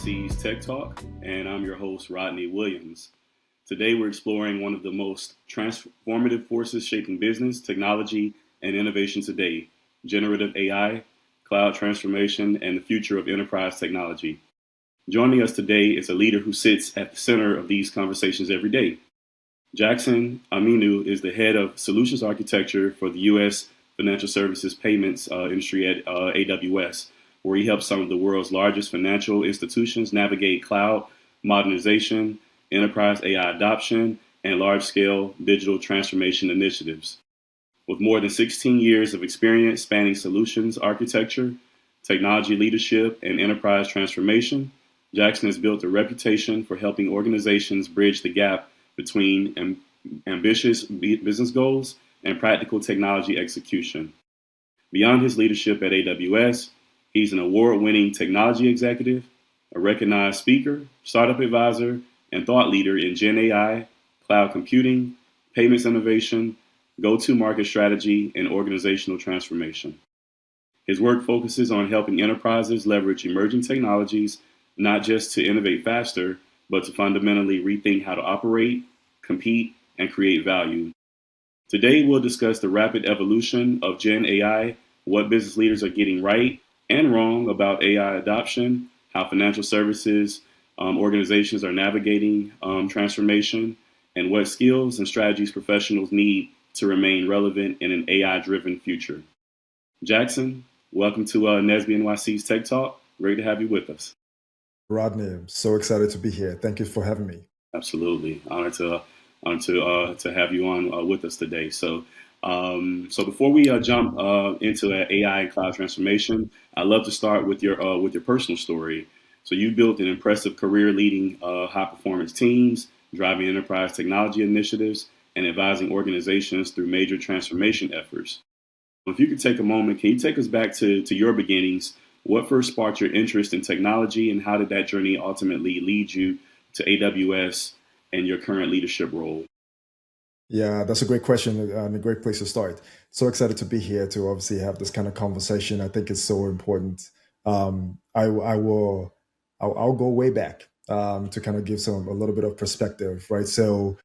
NSBE NYC's Tech Talk, and I'm your host, Rodney Williams. Today, we're exploring one of the most transformative forces shaping business, technology, and innovation today: generative AI, cloud transformation, and the future of enterprise technology. Joining us today is a leader who sits at the center of these conversations every day. Jackson Aminu is the head of solutions architecture for the U.S. financial services payments industry at AWS, where he helps some of the world's largest financial institutions navigate cloud modernization, enterprise AI adoption, and large-scale digital transformation initiatives. With more than 16 years of experience spanning solutions architecture, technology leadership, and enterprise transformation, Jackson has built a reputation for helping organizations bridge the gap between ambitious business goals and practical technology execution. Beyond his leadership at AWS, he's an award-winning technology executive, a recognized speaker, startup advisor, and thought leader in Gen AI, cloud computing, payments innovation, go-to-market strategy, and organizational transformation. His work focuses on helping enterprises leverage emerging technologies not just to innovate faster, but to fundamentally rethink how to operate, compete, and create value. Today, we'll discuss the rapid evolution of Gen AI, what business leaders are getting right and wrong about AI adoption, how financial services organizations are navigating transformation, and what skills and strategies professionals need to remain relevant in an AI-driven future. Jackson, welcome to NSBE NYC's Tech Talk. Great to have you with us. Rodney, I'm so excited to be here. Thank you for having me. Absolutely, honored to have you on with us today. So before we jump into AI and cloud transformation, I'd love to start with your personal story. So you built an impressive career leading high performance teams, driving enterprise technology initiatives, and advising organizations through major transformation efforts. If you could take a moment, can you take us back to your beginnings? What first sparked your interest in technology, and how did that journey ultimately lead you to AWS and your current leadership role? Yeah, that's a great question and a great place to start. So excited to be here to obviously have this kind of conversation. I think it's so important. I'll go way back to kind of give a little bit of perspective, right? So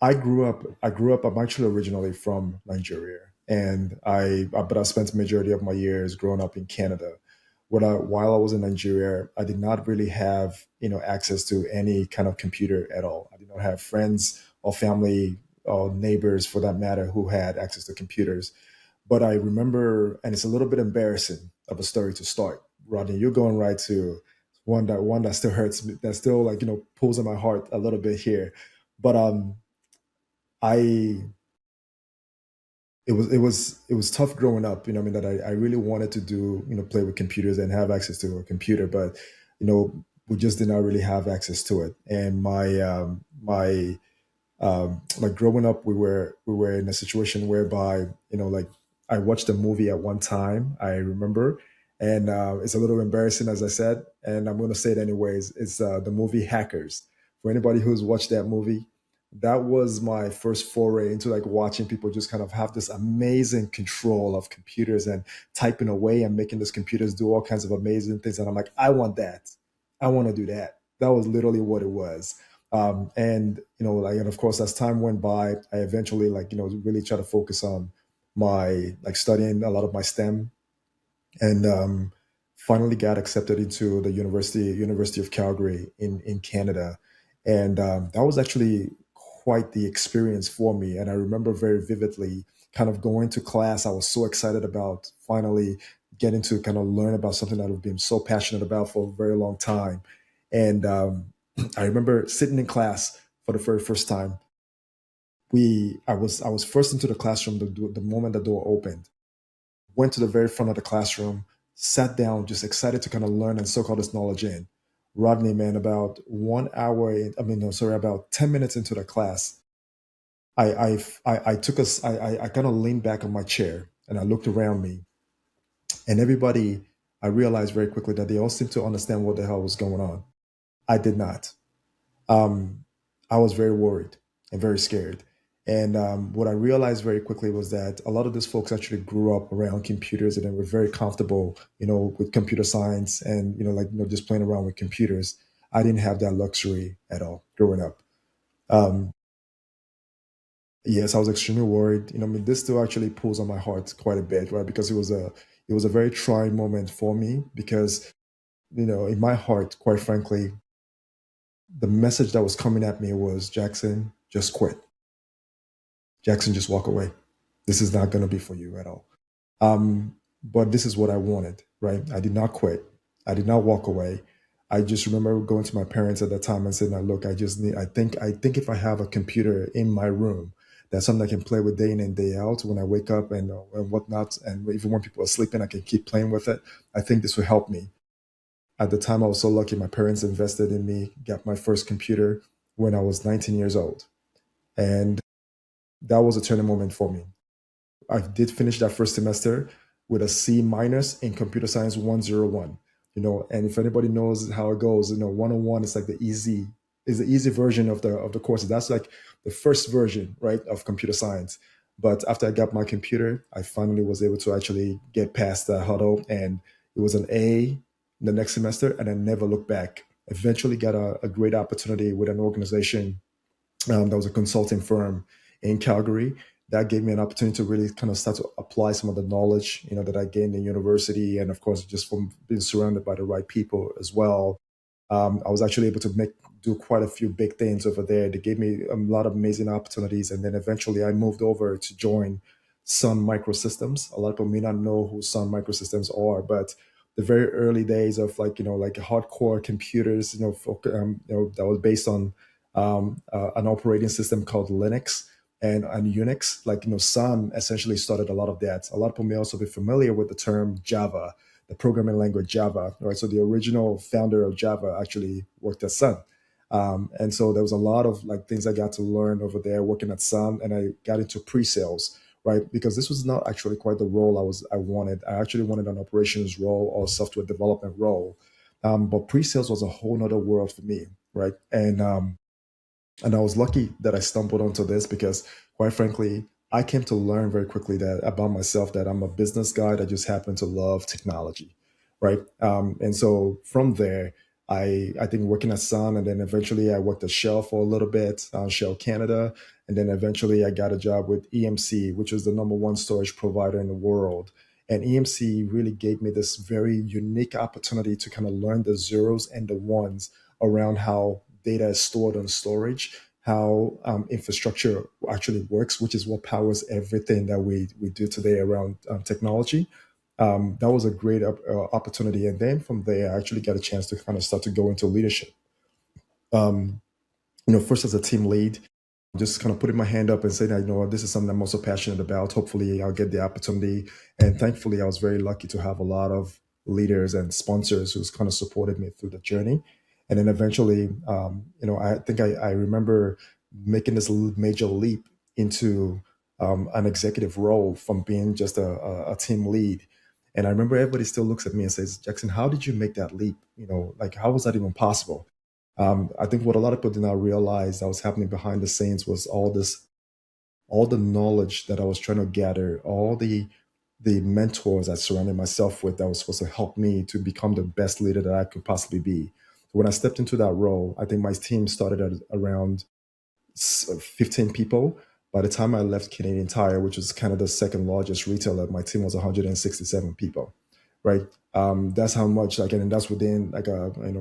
I'm actually originally from Nigeria, and but I spent the majority of my years growing up in Canada. While I was in Nigeria, I did not really have, access to any kind of computer at all. I did not have friends or family or neighbors, for that matter, who had access to computers. But I remember, and it's a little bit embarrassing of a story to start. Rodney, you're going right to one that still hurts me, that still pulls in my heart a little bit here. But I it was tough growing up. That I really wanted to do, play with computers and have access to a computer, but we just did not really have access to it. And like growing up, we were in a situation whereby like I watched a movie at one time, I remember, and it's a little embarrassing, as I said, and I'm going to say it anyways. It's the movie Hackers. For anybody who's watched that movie, that was my first foray into like watching people just kind of have this amazing control of computers and typing away and making those computers do all kinds of amazing things. And I'm like, I want that. I want to do that. That was literally what it was. And and of course, as time went by, I eventually really try to focus on my studying a lot of my STEM, and finally got accepted into the University of Calgary in Canada. And that was actually quite the experience for me. And I remember very vividly kind of going to class. I was so excited about finally getting to kind of learn about something that I've been so passionate about for a very long time. And I remember sitting in class for the very first time. I was first into the classroom the moment the door opened. Went to the very front of the classroom, sat down, just excited to kind of learn and soak all this knowledge in. Rodney, man, about 1 hour, I mean, no, sorry, about 10 minutes into the class, I took us, I kind of leaned back on my chair and I looked around me, and everybody, I realized very quickly that they all seemed to understand what the hell was going on. I did not. Um, I was very worried and very scared. And what I realized very quickly was that a lot of these folks actually grew up around computers and they were very comfortable, with computer science and, just playing around with computers. I didn't have that luxury at all growing up. Um, yes, I was extremely worried. I mean, this still actually pulls on my heart quite a bit, right? Because it was a very trying moment for me because, in my heart, quite frankly, the message that was coming at me was Jackson, just quit. Jackson, just walk away. This is not going to be for you at all. But this is what I wanted, right? I did not quit. I did not walk away. I just remember going to my parents at that time and saying, "Now, look, I think if I have a computer in my room, that's something I can play with day in and day out when I wake up and whatnot, and even when people are sleeping, I can keep playing with it. I think this will help me." At the time, I was so lucky. My parents invested in me, got my first computer when I was 19 years old, and that was a turning moment for me. I did finish that first semester with a C minus in computer science 101. And if anybody knows how it goes, 101 is like the easy version of the courses. That's like the first version, right, of computer science. But after I got my computer, I finally was able to actually get past that hurdle, and it was an A the next semester, and I never looked back. Eventually, got a great opportunity with an organization that was a consulting firm in Calgary. That gave me an opportunity to really kind of start to apply some of the knowledge, that I gained in university, and of course, just from being surrounded by the right people as well. I was actually able to do quite a few big things over there. They gave me a lot of amazing opportunities, and then eventually I moved over to join Sun Microsystems. A lot of people may not know who Sun Microsystems are, but the very early days of like hardcore computers, that was based on an operating system called Linux and Unix. Like, Sun essentially started a lot of that. A lot of people may also be familiar with the term Java, the programming language Java, right? So the original founder of Java actually worked at Sun. And so there was a lot of like things I got to learn over there working at Sun, and I got into pre-sales, right? Because this was not actually quite the role I wanted. I actually wanted an operations role or software development role. But pre-sales was a whole nother world for me, right? And I was lucky that I stumbled onto this because, quite frankly, I came to learn very quickly that about myself that I'm a business guy that just happened to love technology, right? And so from there, I think working at Sun, and then eventually I worked at Shell for a little bit, Shell Canada, and then eventually I got a job with EMC, which is the number one storage provider in the world. And EMC really gave me this very unique opportunity to kind of learn the zeros and the ones around how data is stored on storage, how infrastructure actually works, which is what powers everything that we do today around technology. That was a great opportunity. And then from there, I actually got a chance to kind of start to go into leadership. Um, First as a team lead, just kind of putting my hand up and saying, that, this is something I'm also passionate about. Hopefully, I'll get the opportunity. And thankfully, I was very lucky to have a lot of leaders and sponsors who's kind of supported me through the journey. And then eventually, I think I remember making this major leap into an executive role from being just a team lead. And I remember everybody still looks at me and says, Jackson, how did you make that leap? Like, how was that even possible? I think what a lot of people did not realize that was happening behind the scenes was all the knowledge that I was trying to gather, all the mentors I surrounded myself with that was supposed to help me to become the best leader that I could possibly be. When I stepped into that role, I think my team started at around 15 people. By the time I left Canadian Tire, which was Canada's second largest retailer, my team was 167 people, right? That's how much, like, and that's within like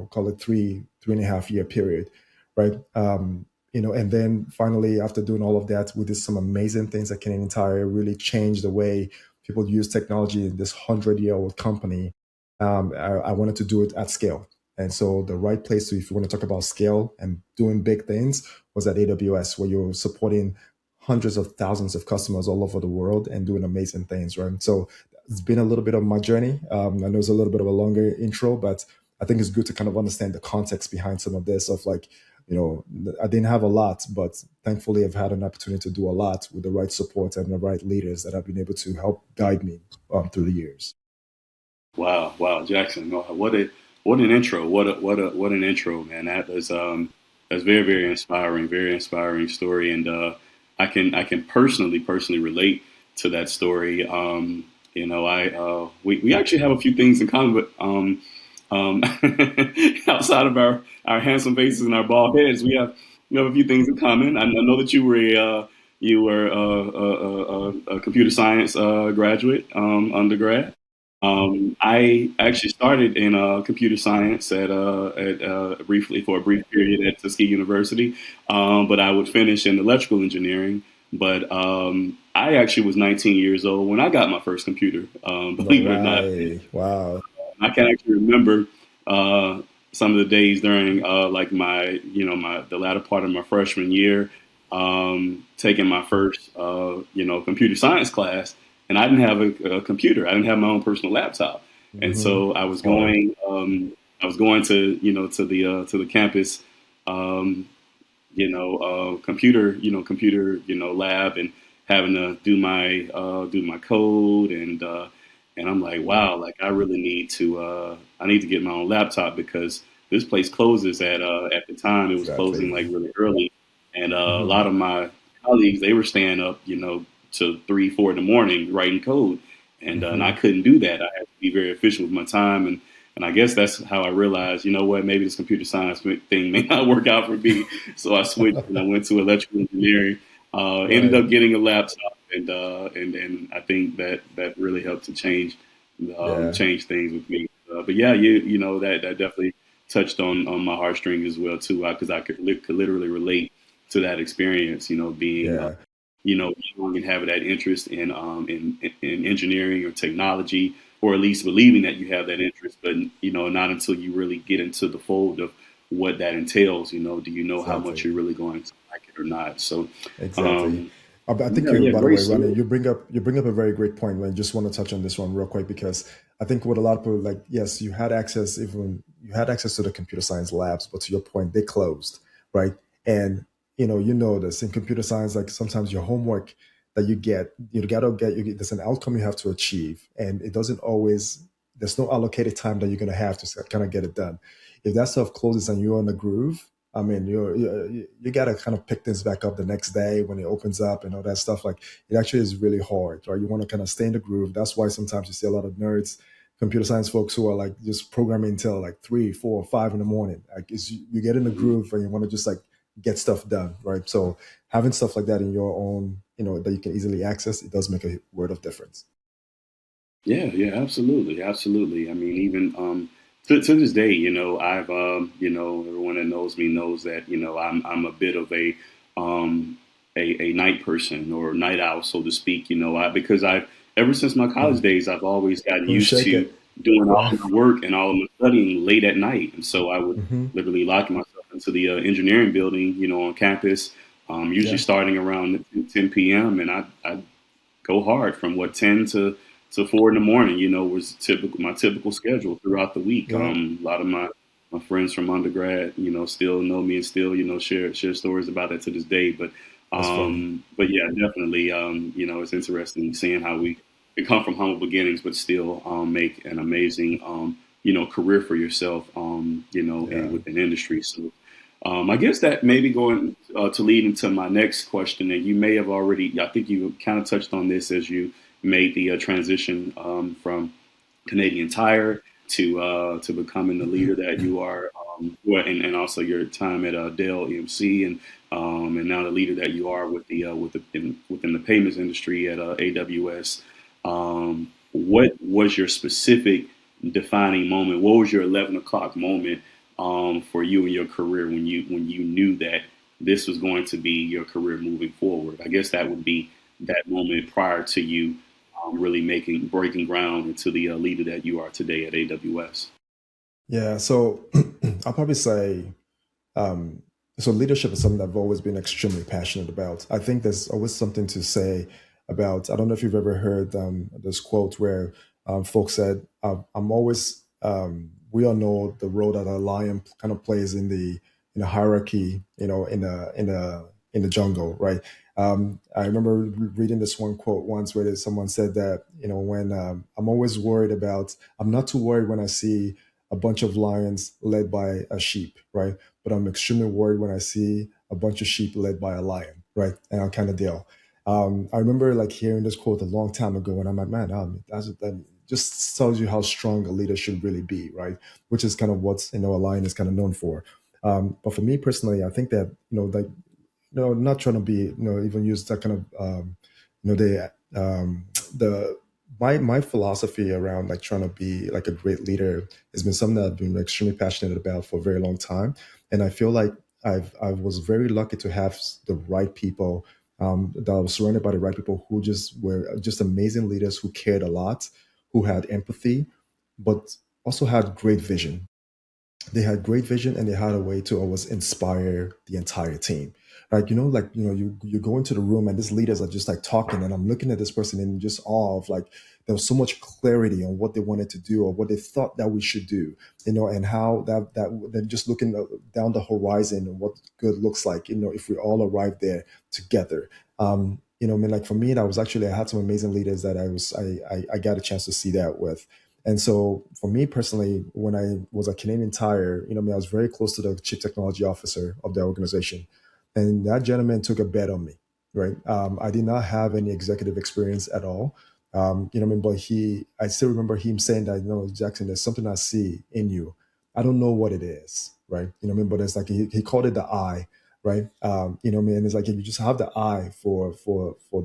call it three and a half year period, right? And then finally, after doing all of that, we did some amazing things at Canadian Tire, really changed the way people use technology in this 100-year-old company. I wanted to do it at scale. And so the right place to, if you want to talk about scale and doing big things, was at AWS, where you're supporting hundreds of thousands of customers all over the world and doing amazing things, right? So it's been a little bit of my journey. I know it's a little bit of a longer intro, but I think it's good to kind of understand the context behind some of this. Of like, I didn't have a lot, but thankfully I've had an opportunity to do a lot with the right support and the right leaders that have been able to help guide me through the years. Wow, wow, Jackson, what an intro, what an intro, man. That's very very inspiring story, and I can personally relate to that story. I we actually have a few things in common, but um, outside of our handsome faces and our bald heads, we have a few things in common. I know that you were a computer science graduate, undergrad. I actually started in computer science at briefly for a brief period at Tuskegee University, but I would finish in electrical engineering. But I actually was 19 years old when I got my first computer. No Believe it or not, way. Wow. I can actually remember some of the days during like my the latter part of my freshman year, taking my first computer science class, and I didn't have a computer. I didn't have my own personal laptop, and so I was Hard. going to to the campus computer lab, and having to do my code, and I'm like, wow, like I need to get my own laptop because this place closes at the time it was closing Exactly. like really early, and a Hmm. lot of my colleagues, they were staying up to 3 4 in the morning writing code, and I Hmm. couldn't do that. I had to be very efficient with my time, and I guess that's how I realized, you know what, maybe this computer science thing may not work out for me. So I switched and I went to electrical engineering. Ended Right. up getting a laptop, and I think that really helped to Yeah. change things with me. But yeah, that definitely touched on my heartstrings as well too, because I could literally relate to that experience. Being Yeah. young and having that interest in engineering or technology, or at least believing that you have that interest, but not until you really get into the fold of what that entails. Do you know how much Exactly. you're really going to like it or not? So, Exactly. um, I think yeah, you, yeah, by the great way, Ronnie, story. you bring up a very great point. And I just want to touch on this one real quick because I think what a lot of people like, yes, you had access to the computer science labs, but to your point, they closed, right? And you know this in computer science, like sometimes your homework that you gotta there's an outcome you have to achieve, and it doesn't always. There's no allocated time that you're gonna have to kind of get it done. If that stuff closes and you're on the groove, I mean, you got to kind of pick things back up the next day when it opens up and all that stuff. Like it actually is really hard, right? You want to kind of stay in the groove. That's why sometimes you see a lot of nerds, computer science folks who are like just programming until like 3, 4, 5 in the morning. Like you get in the Mhm. groove and you want to just like get stuff done, right? So having stuff like that in your own, that you can easily access, it does make a world of difference. Yeah, yeah, absolutely, absolutely. I mean, even to this day, everyone that knows me knows that I'm a bit of um, a night person or night owl, so to speak. Because I've ever since my college Mm. days, I've always gotten Couldn't used shake to it. doing all Yeah. of my work and all of my studying late at night, and so I would Hmm. literally lock myself into the engineering building, on campus. Usually Yeah. starting around 10 p.m. and I go hard from what 10 to 4 in the morning. Was my typical schedule throughout the week. Yeah. A lot of my friends from undergrad, still know me and still share stories about that to this day. That's funny. But yeah, definitely. It's interesting seeing how we come from humble beginnings, but still make an amazing career for yourself. And Yeah. within industry. So I guess that maybe going to lead into my next question, and you may have already, I think you kind of touched on this as you made the transition from Canadian Tire to becoming the leader that you are, and also your time at Dell EMC, and now the leader that you are within the payments industry at AWS. What was your specific defining moment? What was your 11 o'clock moment for you in your career when you knew that this was going to be your career moving forward? I guess that would be that moment prior to you really breaking ground into the leader that you are today at AWS. Yeah. So I'll probably say, um, so leadership is something I've always been extremely passionate about. I think there's always something to say about. I don't know if you've ever heard this quote where folks said, "I'm always." We all know the role that a lion kind of plays in the hierarchy, in the jungle, right? I remember reading this one quote once where someone said that when I'm always worried about, I'm not too worried when I see a bunch of lions led by a sheep, right? But I'm extremely worried when I see a bunch of sheep led by a lion, right? And I'll kind of deal. I remember like hearing this quote a long time ago, and I'm like, man, that just tells you how strong a leader should really be, right? Which is kind of what a lion is kind of known for. But for me personally, I think that like not trying to be even use that kind of the my philosophy around like trying to be like a great leader has been something that I've been extremely passionate about for a very long time, and I feel like I was very lucky to have the right people, that I was surrounded by the right people who just were just amazing leaders who cared a lot, who had empathy, but also had great vision. They had great vision, and they had a way to always inspire the entire team. Like you go into the room and these leaders are just like talking, and I'm looking at this person in just awe of like there was so much clarity on what they wanted to do or what they thought that we should do, and how that then just looking down the horizon and what good looks like, if we all arrive there together. I mean, like for me, that was actually I had some amazing leaders that I got a chance to see that with. And so for me personally, when I was at Canadian Tire, I mean, I was very close to the chief technology officer of the organization. And that gentleman took a bet on me, right? I did not have any executive experience at all. I mean, but I still remember him saying that, Jackson, there's something I see in you. I don't know what it is, right? What I mean? But it's like he called it the eye, right? What I mean? It's like if you just have the eye for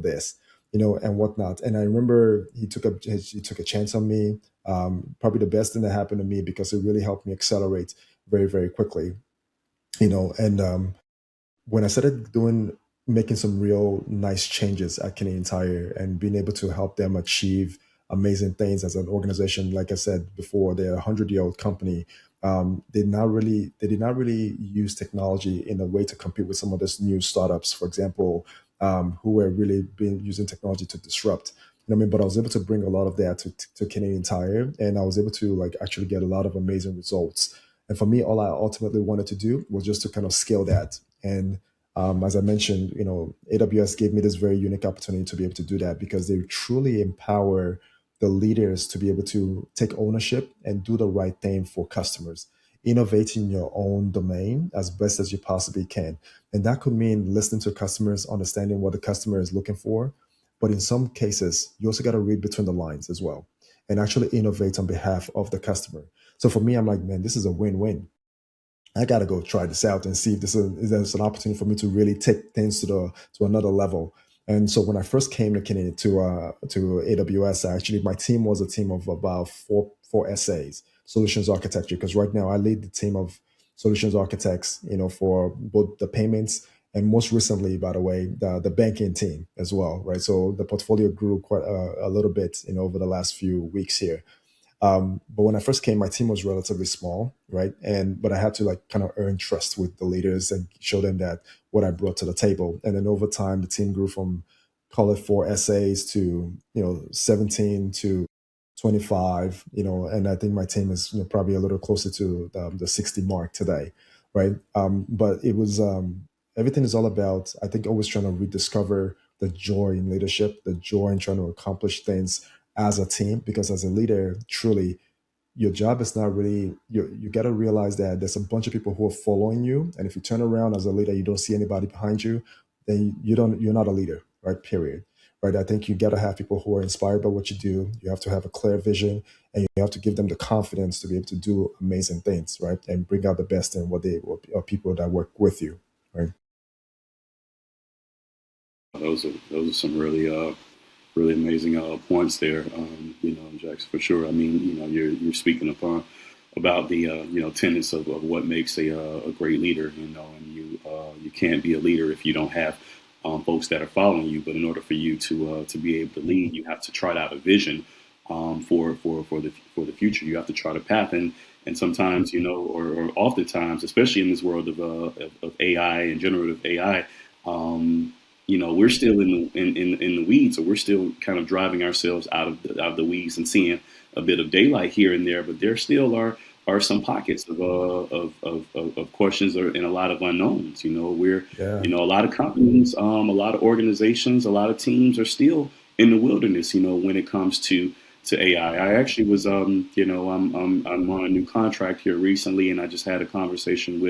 this, and whatnot. And I remember he took a chance on me, probably the best thing that happened to me because it really helped me accelerate very, very quickly. And when I started making some real nice changes at Canadian Tire and being able to help them achieve amazing things as an organization, like I said before, they're a 100-year-old company. They did not really use technology in a way to compete with some of these new startups, for example, who were really being using technology to disrupt. I mean, but I was able to bring a lot of that to Canadian Tire, and I was able to like actually get a lot of amazing results. And for me, all I ultimately wanted to do was just to kind of scale that. And as I mentioned, AWS gave me this very unique opportunity to be able to do that because they truly empower the leaders to be able to take ownership and do the right thing for customers. Innovate in your own domain as best as you possibly can. And that could mean listening to customers, understanding what the customer is looking for. But in some cases, you also got to read between the lines as well and actually innovate on behalf of the customer. So for me, I'm like, man, this is a win-win. I gotta go try this out and see if there's an opportunity for me to really take things to another level. And so when I first came to Canada to AWS, my team was a team of about four SAs, solutions architecture. Because right now I lead the team of solutions architects, for both the payments and most recently, by the way, the banking team as well, right? So the portfolio grew quite a little bit, over the last few weeks here. But when I first came, my team was relatively small, right? But I had to like kind of earn trust with the leaders and show them that what I brought to the table. And then over time, the team grew from call it four essays to 17 to 25, and I think my team is probably a little closer to the 60 mark today, right? But it was everything is all about I think always trying to rediscover the joy in leadership, the joy in trying to accomplish things as a team because as a leader truly your job is not really you got to realize that there's a bunch of people who are following you, and if you turn around as a leader you don't see anybody behind you, then you're not a leader, right? Period. Right? I think you got to have people who are inspired by what you do. You have to have a clear vision, and you have to give them the confidence to be able to do amazing things, right? And bring out the best in what are people that work with you, right? Those are some really amazing points there. Jackson, for sure. I mean, you're speaking upon about the tenets of what makes a great leader. And you can't be a leader if you don't have folks that are following you. But in order for you to be able to lead, you have to chart out a vision for the future. You have to chart a path, and sometimes or oftentimes, especially in this world of AI and generative AI. We're still in the weeds, or we're still kind of driving ourselves out of the weeds and seeing a bit of daylight here and there, but there still are some pockets of questions and a lot of unknowns. We're Yeah. a lot of companies, a lot of organizations, a lot of teams are still in the wilderness. When it comes to AI. I actually was I'm on a new contract here recently, and I just had a conversation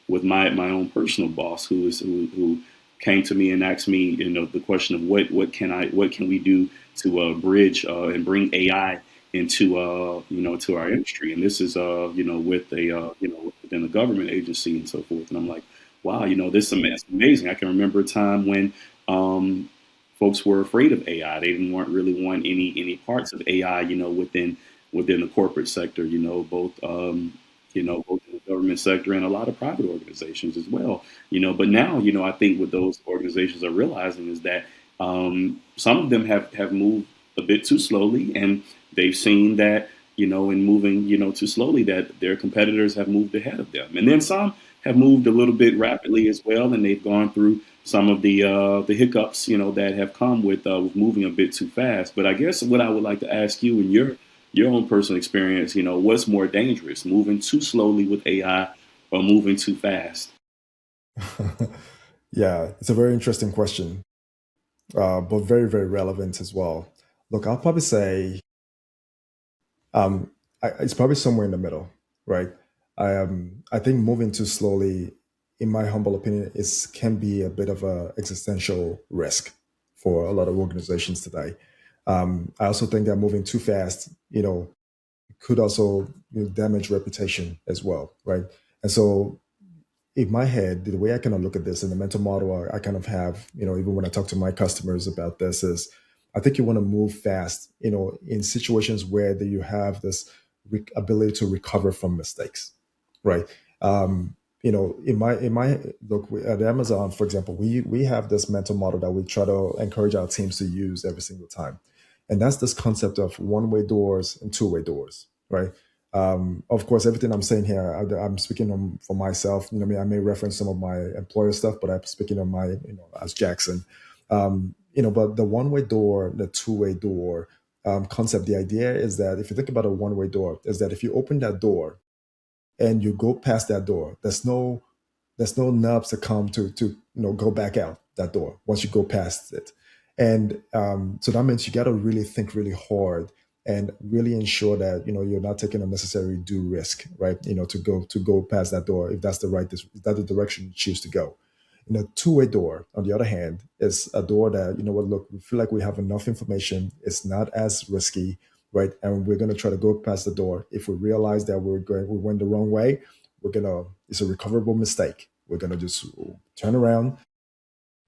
with my own personal boss who came to me and asked me, the question of what can we do to bridge and bring AI into to our industry, and this is with a within a government agency and so forth. And I'm like, wow, this is amazing. I can remember a time when folks were afraid of AI. They didn't really want any parts of AI, within the corporate sector, both in the government sector and a lot of private organizations as well. But now, I think what those organizations are realizing is that some of them have moved a bit too slowly, and they've seen that, in moving, too slowly, that their competitors have moved ahead of them. And then some have moved a little bit rapidly as well, and they've gone through some of the hiccups, that have come with moving a bit too fast. But I guess what I would like to ask you in your own personal experience, what's more dangerous, moving too slowly with AI or moving too fast? Yeah, it's a very interesting question, but very, very relevant as well. Look, I'll probably say it's probably somewhere in the middle, right? I think moving too slowly, in my humble opinion, is can be a bit of a existential risk for a lot of organizations today. I also think that moving too fast, could also damage reputation as well, right? And so in my head, the way I kind of look at this in the mental model I kind of have, even when I talk to my customers about this is I think you want to move fast, in situations where you have this ability to recover from mistakes, right? In my look at Amazon, for example, we have this mental model that we try to encourage our teams to use every single time, and that's this concept of one-way doors and two-way doors, right? Of course, everything I'm saying here, I'm speaking for myself. I may reference some of my employer stuff, but I'm speaking on my, as Jackson. But the one-way door, the two-way door concept, the idea is that if you think about a one-way door, is that if you open that door and you go past that door, there's no knobs to come to go back out that door once you go past it. And so that means you got to really think really hard and really ensure that you're not taking unnecessary due risk, right? To go past that door if that's if that's the direction you choose to go. A two-way door, on the other hand, is a door that look, we feel like we have enough information. It's not as risky, right? And we're going to try to go past the door. If we realize that we went the wrong way, it's a recoverable mistake. We're gonna just turn around,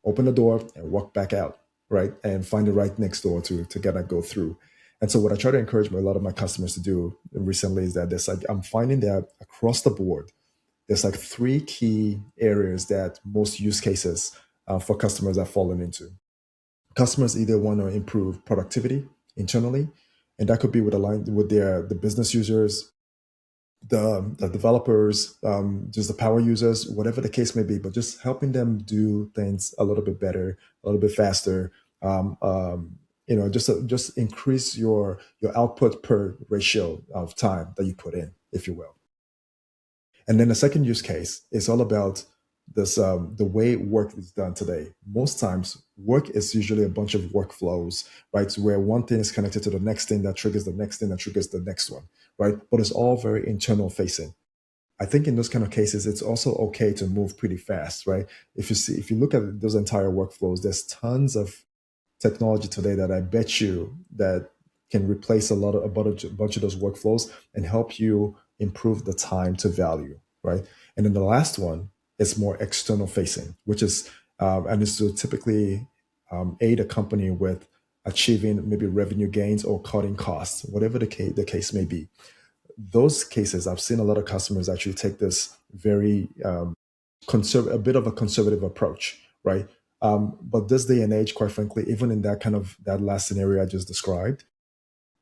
open the door, and walk back out, right? And find the right next door to get that go through. And so what I try to encourage a lot of my customers to do recently is that I'm finding that across the board, there's like three key areas that most use cases for customers are falling into. Customers either want to improve productivity internally, and that could be with the business users, the developers, just the power users, whatever the case may be, but just helping them do things a little bit better, a little bit faster. Just increase your output per ratio of time that you put in, if you will. And then the second use case is all about this the way work is done today. Most times, work is usually a bunch of workflows, right? So where one thing is connected to the next thing that triggers the next thing that triggers the next one, right? But it's all very internal facing. I think in those kind of cases, it's also okay to move pretty fast, right? If you look at those entire workflows, there's tons of technology today that I bet you that can replace a bunch of those workflows and help you improve the time to value, right? And then the last one is more external facing, which is and is to typically aid a company with achieving maybe revenue gains or cutting costs, whatever the case may be. Those cases, I've seen a lot of customers actually take this very a bit of a conservative approach, right? But this day and age, quite frankly, even in that last scenario I just described,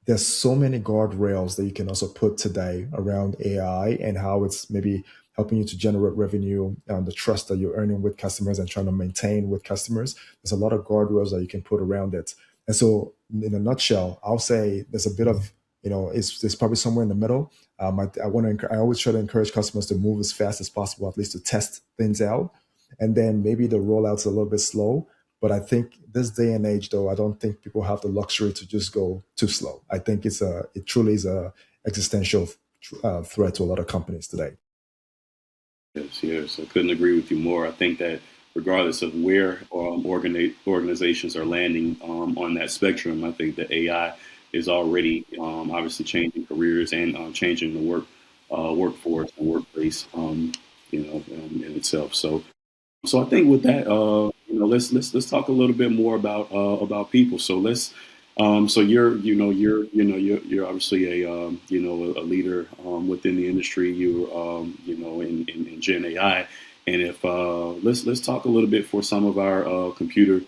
there's so many guardrails that you can also put today around AI and how it's maybe helping you to generate revenue and the trust that you're earning with customers and trying to maintain with customers. There's a lot of guardrails that you can put around it. And so, in a nutshell, I'll say there's a bit of, it's probably somewhere in the middle. I always try to encourage customers to move as fast as possible, at least to test things out. And then maybe the rollout's a little bit slow, but I think this day and age, though, I don't think people have the luxury to just go too slow. I think it truly is a existential threat to a lot of companies today. Yes, yes, I couldn't agree with you more. I think that regardless of where organizations are landing on that spectrum. I think that AI is already obviously changing careers and changing the workforce and workplace, in itself. So I think with that, let's talk a little bit more about people. So so you're obviously a leader within the industry. You in Gen AI, and if let's talk a little bit for some of our computer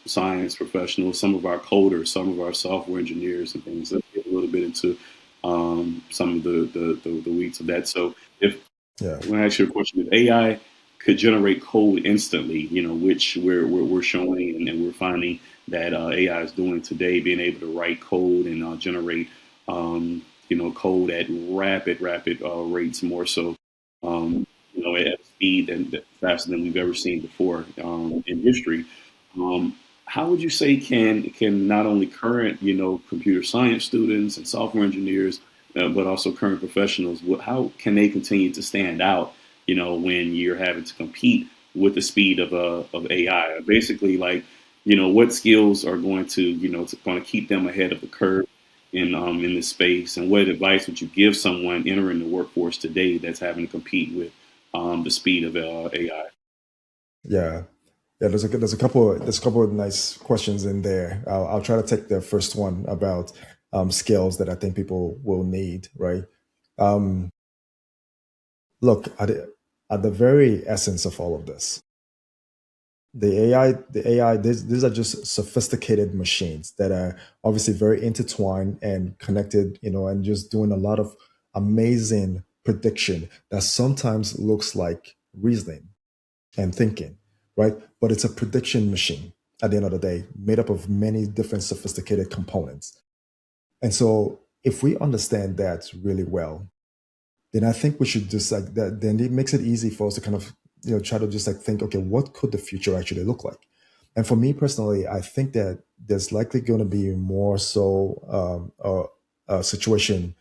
science professionals, some of our coders, some of our software engineers, and things. Let's get a little bit into some of the weeds of that. So if Yeah. I'm going to ask you a question, if AI could generate code instantly, which we're showing and we're finding that AI is doing today, being able to write code and generate, code at rapid rates, more so, at a speed and faster than we've ever seen before in history. Um, how would you say can not only current, computer science students and software engineers, but also current professionals, how can they continue to stand out, when you're having to compete with the speed of AI? Basically, like, what skills are going to keep them ahead of the curve in this space, and what advice would you give someone entering the workforce today that's having to compete with the speed of AI? Yeah. Yeah, there's a couple of nice questions in there. I'll try to take the first one about skills that I think people will need, right? Um, Look, at the very essence of all of this, these are just sophisticated machines that are obviously very intertwined and connected, and just doing a lot of amazing prediction that sometimes looks like reasoning and thinking, right? But it's a prediction machine at the end of the day, made up of many different sophisticated components. And so, if we understand that really well, then I think we should just like that. Then it makes it easy for us to kind of try to just like think, okay, what could the future actually look like? And for me personally, I think that there's likely going to be more so a situation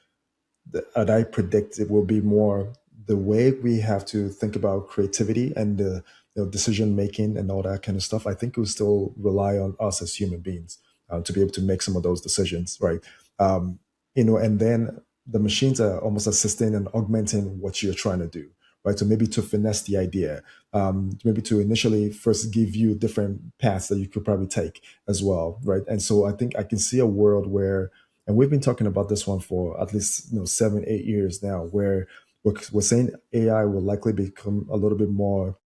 that I predict it will be more the way we have to think about creativity and the decision making and all that kind of stuff. I think we still rely on us as human beings to be able to make some of those decisions, right? Um, and then the machines are almost assisting and augmenting what you're trying to do, right? So maybe to finesse the idea, maybe to initially first give you different paths that you could probably take as well, right? And so I think I can see a world where, and we've been talking about this one for at least 7 8 years now, where we're saying AI will likely become a little bit more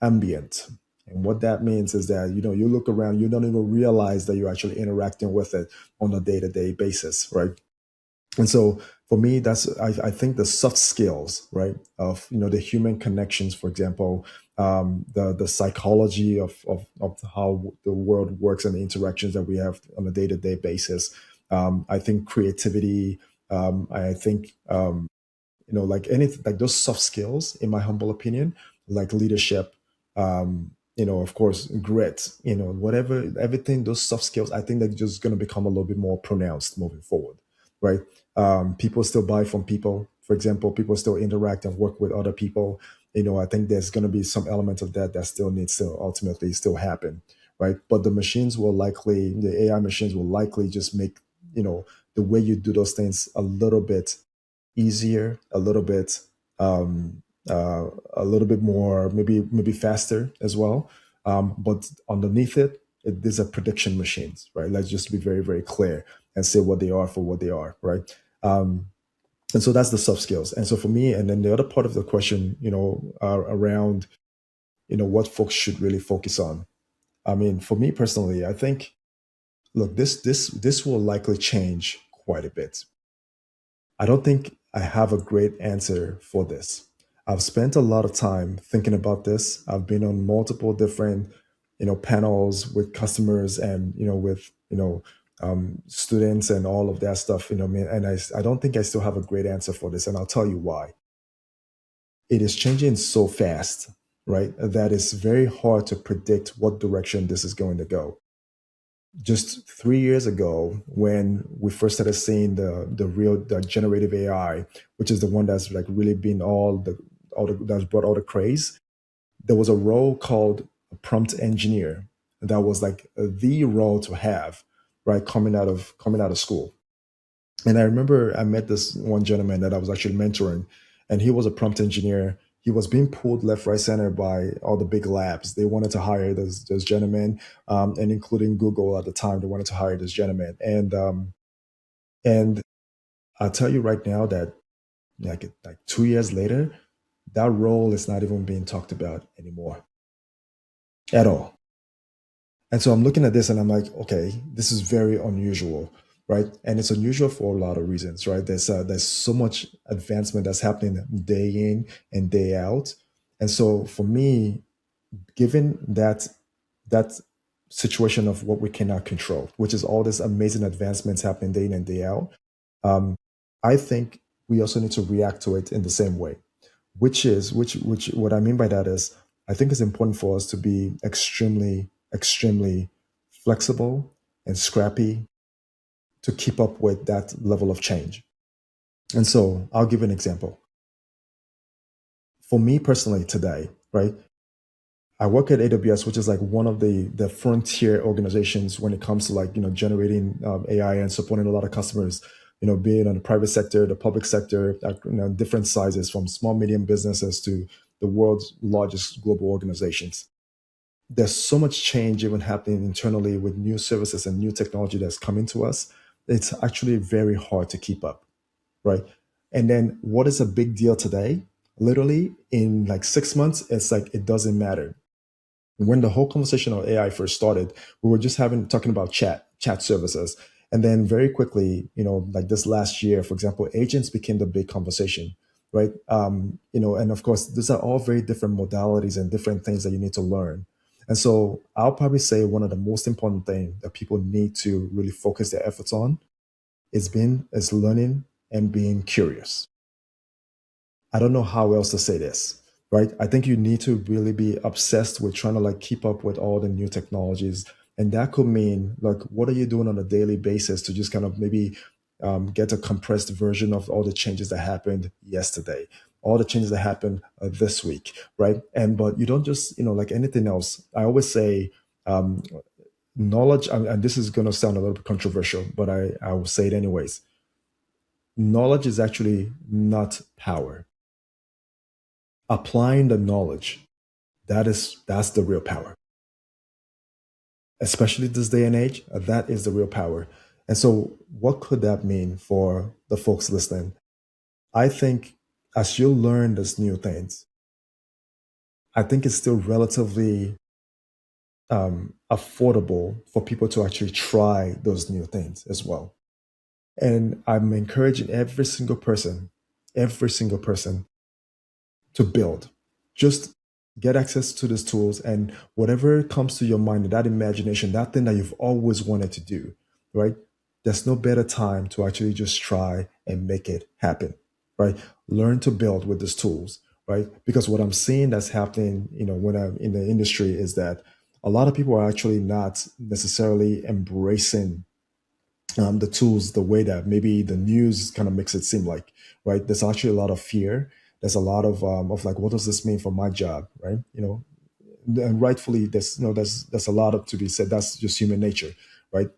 ambient. And what that means is that you look around, you don't even realize that you're actually interacting with it on a day-to-day basis, right? And so for me, I think the soft skills, right, of the human connections, for example, the psychology of how the world works and the interactions that we have on a day-to-day basis. I think creativity. I think like anything, like those soft skills, in my humble opinion, like leadership, of course, grit, whatever, everything, those soft skills, I think they're just going to become a little bit more pronounced moving forward, right? People still buy from people. For example, people still interact and work with other people. I think there's going to be some element of that that still needs to ultimately still happen, right? But the AI machines will likely just make, the way you do those things a little bit easier, a little bit more, maybe faster as well. But underneath it, these are prediction machines, right? Let's just be very, very clear and say what they are for what they are, right? Um, and so that's the soft skills. And so for me, and then the other part of the question, around, what folks should really focus on. I mean, for me personally, I think, look, this will likely change quite a bit. I don't think I have a great answer for this. I've spent a lot of time thinking about this. I've been on multiple different, panels with customers and, with, students and all of that stuff, man, and I don't think I still have a great answer for this. And I'll tell you why. It is changing so fast, right? That it's very hard to predict what direction this is going to go. Just 3 years ago, when we first started seeing the generative AI, which is the one that's like really been all the that's brought all the craze, there was a role called a prompt engineer that was like the role to have, right, coming out of school. And I remember I met this one gentleman that I was actually mentoring, and he was a prompt engineer. He was being pulled left, right, center by all the big labs. They wanted to hire this gentleman, and including Google at the time, they wanted to hire this gentleman. And I'll tell you right now that like 2 years later, that role is not even being talked about anymore at all. And so I'm looking at this and I'm like, okay, this is very unusual, right? And it's unusual for a lot of reasons, right? There's so much advancement that's happening day in and day out. And so for me, given that situation of what we cannot control, which is all this amazing advancements happening day in and day out, um, I think we also need to react to it in the same way. Which what I mean by that is I think it's important for us to be extremely flexible and scrappy to keep up with that level of change. And so I'll give an example. For me personally today, right? I work at AWS, which is like one of the frontier organizations when it comes to like generating AI and supporting a lot of customers. Being on the private sector, the public sector, different sizes from small medium businesses to the world's largest global organizations. There's so much change even happening internally with new services and new technology that's coming to us. It's actually very hard to keep up, right? And then what is a big deal today? Literally in like 6 months, it's like it doesn't matter. When the whole conversation on AI first started, we were just talking about chat services. And then very quickly, like this last year, for example, agents became the big conversation, right? And of course, these are all very different modalities and different things that you need to learn. And so I'll probably say one of the most important things that people need to really focus their efforts on is learning and being curious. I don't know how else to say this, right? I think you need to really be obsessed with trying to like keep up with all the new technologies. And that could mean like, what are you doing on a daily basis to just kind of maybe get a compressed version of all the changes that happened yesterday, all the changes that happened this week, right? But you don't just, like anything else. I always say, um, knowledge, and this is going to sound a little bit controversial, but I will say it anyways. Knowledge is actually not power. Applying the knowledge, that's the real power, especially this day and age. That is the real power. And so what could that mean for the folks listening? I think as you learn these new things, I think it's still relatively affordable for people to actually try those new things as well. And I'm encouraging every single person to build. Just get access to these tools and whatever comes to your mind, that imagination, that thing that you've always wanted to do, right? There's no better time to actually just try and make it happen, right? Learn to build with these tools, right? Because what I'm seeing that's happening, when I'm in the industry is that a lot of people are actually not necessarily embracing the tools the way that maybe the news kind of makes it seem like, right? There's actually a lot of fear. There's a lot of like, what does this mean for my job, right? And rightfully, there's a lot of to be said. That's just human nature, right?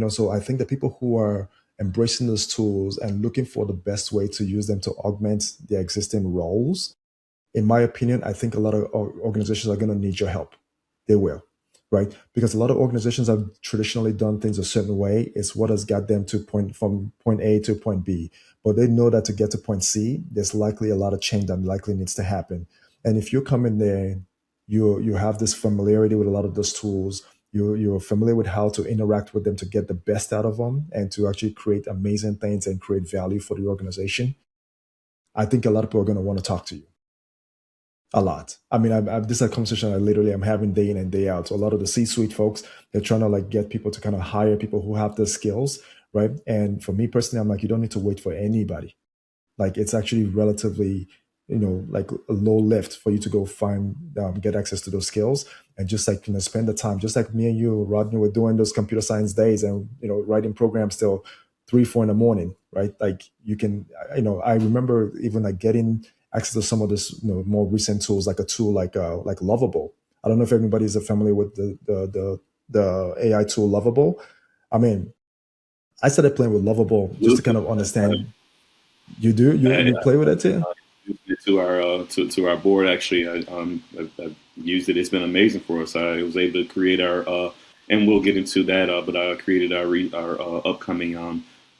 So I think that people who are embracing those tools and looking for the best way to use them to augment their existing roles, in my opinion, I think a lot of organizations are going to need your help. They will, right? Because a lot of organizations have traditionally done things a certain way. It's what has got them to from point A to point B. But they know that to get to point C, there's likely a lot of change that likely needs to happen. And if you come in there, you have this familiarity with a lot of those tools. You're familiar with how to interact with them to get the best out of them and to actually create amazing things and create value for the organization. I think a lot of people are going to want to talk to you a lot. I mean, this is a conversation I literally am having day in and day out. So a lot of the C-suite folks, they're trying to like get people to kind of hire people who have the skills, right? And for me personally, I'm like, you don't need to wait for anybody. Like it's actually relatively, like a low lift for you to go find, get access to those skills and just like, spend the time, just like me and you, Rodney, were doing those computer science days and, writing programs till 3, 4 in the morning, right? Like you can, I remember even like getting access to some of this, more recent tools, like a tool like Lovable. I don't know if everybody's familiar with the AI tool Lovable. I mean, I started playing with Lovable just to kind of understand. You do you I play with it too? used it to our board. Actually, I've used it. It's been amazing for us. I was able to create our and we'll get into that. But I created our upcoming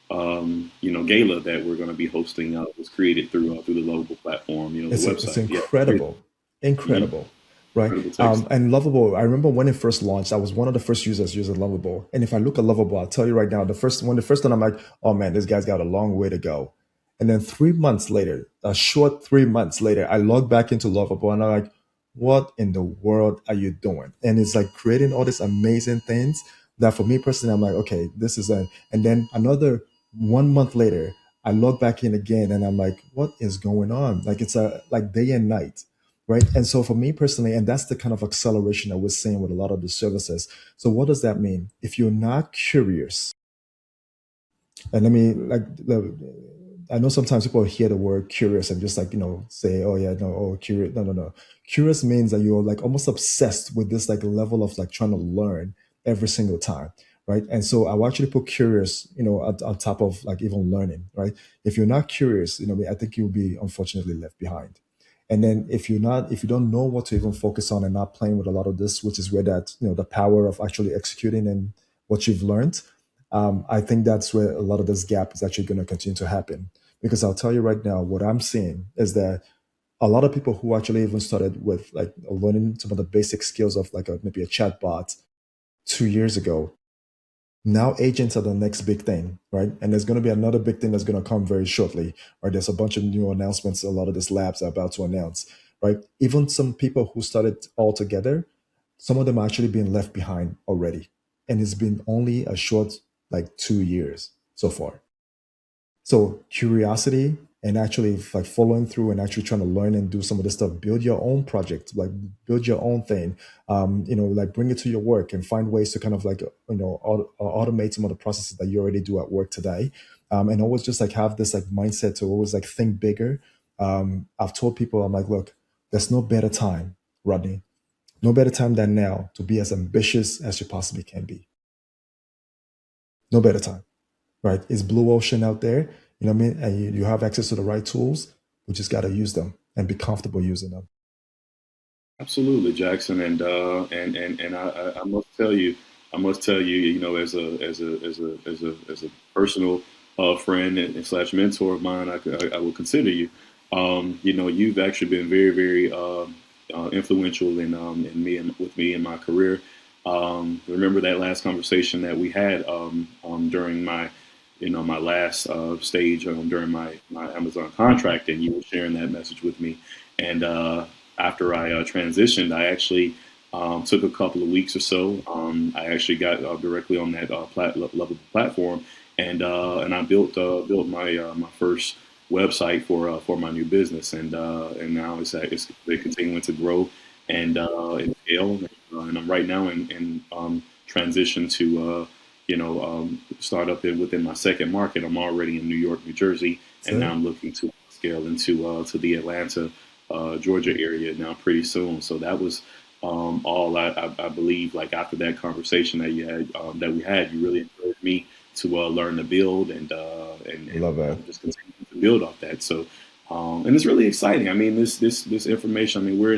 gala that we're going to be hosting. Was created through the Lovable platform. The It's website. Yeah, great. incredible, Mhm. incredible, right? Incredible text. And Lovable. I remember when it first launched, I was one of the first users using Lovable. And if I look at Lovable, I'll tell you right now, the first time I'm like, oh man, this guy's got a long way to go. And then 3 months later, a short 3 months later, I log back into Lovable and I'm like, what in the world are you doing? And it's like creating all these amazing things that for me personally, I'm like, okay, this is a. And then another 1 month later, I log back in again and I'm like, what is going on? Like it's a like day and night, right? And so for me personally, and that's the kind of acceleration that we're seeing with a lot of the services. So what does that mean? If you're not curious, and let me I know sometimes people hear the word curious and just like, say, oh yeah, no, oh curious. No, no, no. Curious means that you're like almost obsessed with this like level of like trying to learn every single time. Right. And so I will actually put curious, on top of like even learning, right? If you're not curious, I think you'll be unfortunately left behind. And then if you don't know what to even focus on and not playing with a lot of this, which is where that, the power of actually executing and what you've learned, I think that's where a lot of this gap is actually going to continue to happen. Because I'll tell you right now, what I'm seeing is that a lot of people who actually even started with like learning some of the basic skills of like maybe a chat bot 2 years ago, now agents are the next big thing, right? And there's going to be another big thing that's going to come very shortly, right? There's a bunch of new announcements a lot of these labs are about to announce, right? Even some people who started all together, some of them are actually being left behind already. And it's been only a short, like 2 years so far. So curiosity and actually like following through and actually trying to learn and do some of this stuff, build your own project, like build your own thing, like bring it to your work and find ways to kind of like, automate some of the processes that you already do at work today. And always just like have this like mindset to always like think bigger. I've told people, I'm like, look, there's no better time, Rodney, no better time than now to be as ambitious as you possibly can be. No better time, right? It's blue ocean out there, you know what I mean? And you have access to the right tools. We just got to use them and be comfortable using them. Absolutely, Jackson, and I I must tell you, as a personal friend and slash mentor of mine, I will consider you. You've actually been very, very influential in me and with me in my career. Remember that last conversation that we had during my last stage during my Amazon contract, and you were sharing that message with me, and after I transitioned, I actually took a couple of weeks or so. I actually got directly on that level platform, and I built my first website for my new business, and now it's they're continuing to grow and scale, and I'm right now in transition to start up within my second market. I'm already in New York, New Jersey, That's and now it. I'm looking to scale into to the Atlanta, Georgia area now pretty soon. So that was all I believe. Like after that conversation that we had, you really encouraged me to learn to build Love and that. just continue to build off that. So and it's really exciting. I mean, this information. I mean, we're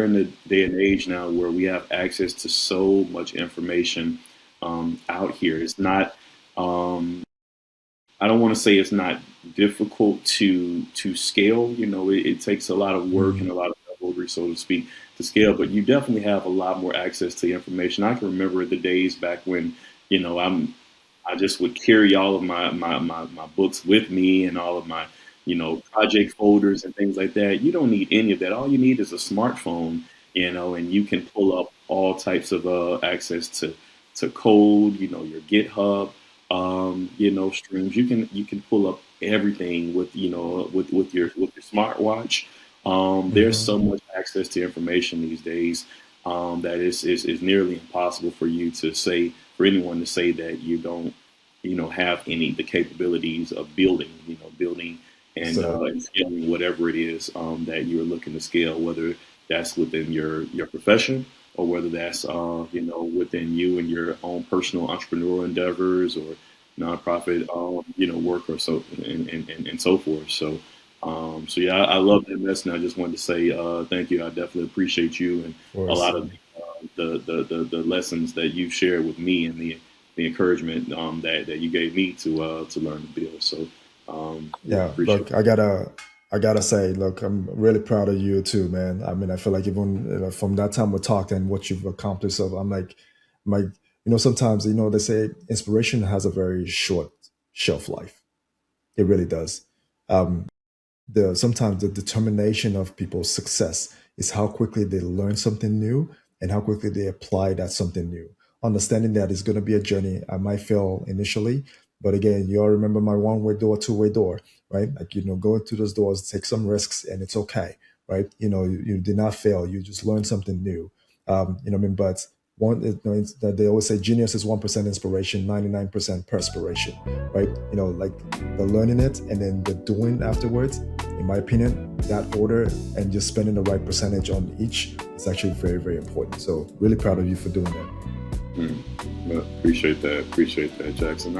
in the day and age now where we have access to so much information out here. It's not. I don't want to say it's not difficult to scale. It takes a lot of work and Mm, a lot of over, so to speak, to scale. But you definitely have a lot more access to information. I can remember the days back when I just would carry all of my books with me and all of my project folders and things like that. You don't need any of that. All you need is a smartphone, and you can pull up all types of access to code. Your GitHub streams. You can pull up everything with your smartwatch. There's mhm. so much access to information these days that is nearly impossible for anyone to say that you don't have any the capabilities of building. So and scaling whatever it is that you're looking to scale, whether that's within your profession or whether that's within you and your own personal entrepreneurial endeavors or nonprofit work or so and so forth. So yeah, I love that message. And I just wanted to say thank you. I definitely appreciate you and of a course, lot of the lessons that you've shared with me and the encouragement that you gave me to learn to build. So yeah, yeah. appreciate Look, I gotta say, look, I'm really proud of you too, man. I mean, I feel like even from that time we talked and what you've accomplished, so I'm like, sometimes they say inspiration has a very short shelf life. It really does. Um, the Sometimes the determination of people's success is how quickly they learn something new and how quickly they apply that something new, understanding that it's going to be a journey. I might fail initially, but again, you all remember my one-way door, two-way door, right? Like, go into those doors, take some risks, and it's okay, right? You did not fail, you just learned something new. What I mean? But that they always say genius is 1% inspiration, 99% perspiration, right? Like the learning it and then the doing afterwards. In my opinion, that order and just spending the right percentage on each is actually very, very important. So really proud of you for doing that. Well, appreciate that. Appreciate that, Jackson.